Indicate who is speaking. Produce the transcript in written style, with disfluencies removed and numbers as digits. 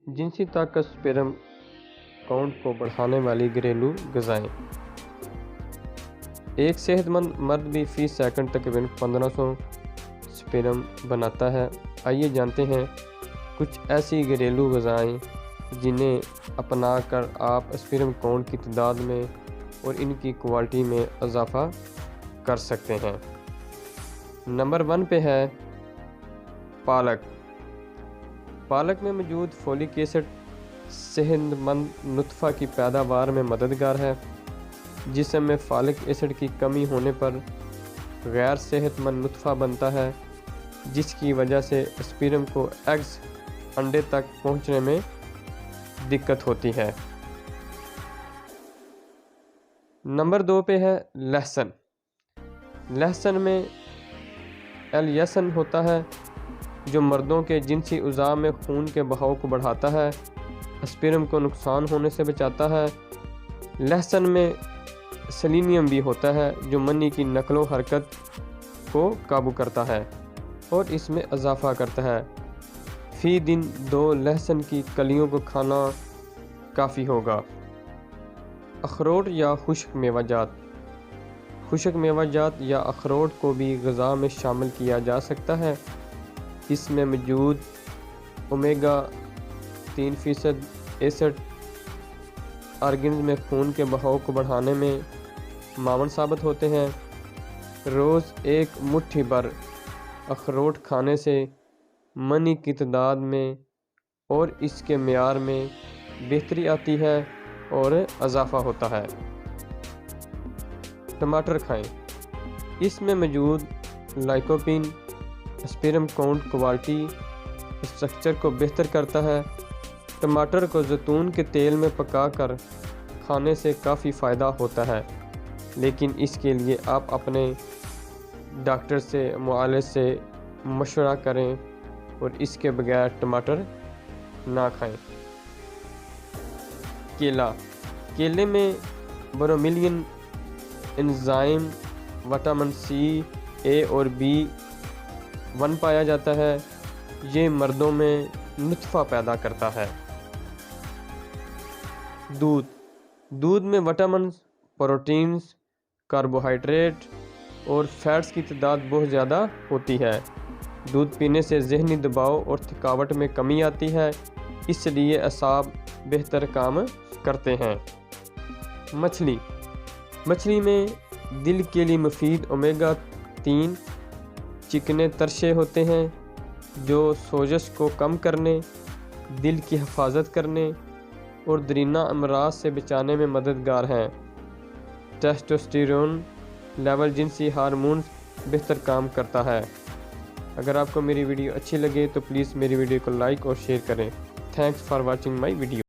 Speaker 1: جنسی طاقت sperm count کو بڑھانے والی گھریلو غذائیں۔ ایک صحت مند مرد بھی فی سیکنڈ تقریباً 1500 سپرم بناتا ہے۔ آئیے جانتے ہیں کچھ ایسی گھریلو غذائیں جنہیں اپنا کر آپ سپرم کاؤنٹ کی تعداد میں اور ان کی کوالٹی میں اضافہ کر سکتے ہیں۔ نمبر 1 پہ ہے پالک۔ پالک میں موجود فولک ایسڈ صحت مند نطفہ کی پیداوار میں مددگار ہے۔ جسم میں فولک ایسڈ کی کمی ہونے پر غیر صحت مند نطفہ بنتا ہے، جس کی وجہ سے سپرم کو ایگز انڈے تک پہنچنے میں دقت ہوتی ہے۔ نمبر 2 پہ ہے لہسن۔ لہسن میں ایلیسن ہوتا ہے جو مردوں کے جنسی اعضاء میں خون کے بہاؤ کو بڑھاتا ہے، سپرم کو نقصان ہونے سے بچاتا ہے۔ لہسن میں سیلینیم بھی ہوتا ہے جو منی کی نقل و حرکت کو قابو کرتا ہے اور اس میں اضافہ کرتا ہے۔ فی دن 2 لہسن کی کلیوں کو کھانا کافی ہوگا۔ اخروٹ یا خشک میوہ جات۔ خشک میوہ جات یا اخروٹ کو بھی غذا میں شامل کیا جا سکتا ہے۔ اس میں موجود اومیگا 3% ایسڈ آرگنز میں خون کے بہاؤ کو بڑھانے میں معاون ثابت ہوتے ہیں۔ روز ایک مٹھی بھر اخروٹ کھانے سے منی کی تعداد میں اور اس کے معیار میں بہتری آتی ہے اور اضافہ ہوتا ہے۔ ٹماٹر کھائیں۔ اس میں موجود لائکوپین سپرم کاؤنٹ کوالٹی اسٹرکچر کو بہتر کرتا ہے۔ ٹماٹر کو زیتون کے تیل میں پکا کر کھانے سے کافی فائدہ ہوتا ہے، لیکن اس کے لیے آپ اپنے ڈاکٹر سے معالج سے مشورہ کریں اور اس کے بغیر ٹماٹر نہ کھائیں۔ کیلا۔ کیلے میں برومیلین انزائم وٹامن سی، اے اور B1 پایا جاتا ہے۔ یہ مردوں میں نطفہ پیدا کرتا ہے۔ دودھ۔ دودھ میں وٹامنز، پروٹینز، کاربوہائیڈریٹ اور فیٹس کی تعداد بہت زیادہ ہوتی ہے۔ دودھ پینے سے ذہنی دباؤ اور تھکاوٹ میں کمی آتی ہے، اس لیے اعصاب بہتر کام کرتے ہیں۔ مچھلی۔ مچھلی میں دل کے لیے مفید اومیگا 3 چکنے ترشے ہوتے ہیں جو سوزش کو کم کرنے، دل کی حفاظت کرنے اور دیرینہ امراض سے بچانے میں مددگار ہیں۔ ٹیسٹوسٹیرون لیول جنسی ہارمونز بہتر کام کرتا ہے۔ اگر آپ کو میری ویڈیو اچھی لگے تو پلیز میری ویڈیو کو لائک اور شیئر کریں۔ Thanks for watching my video.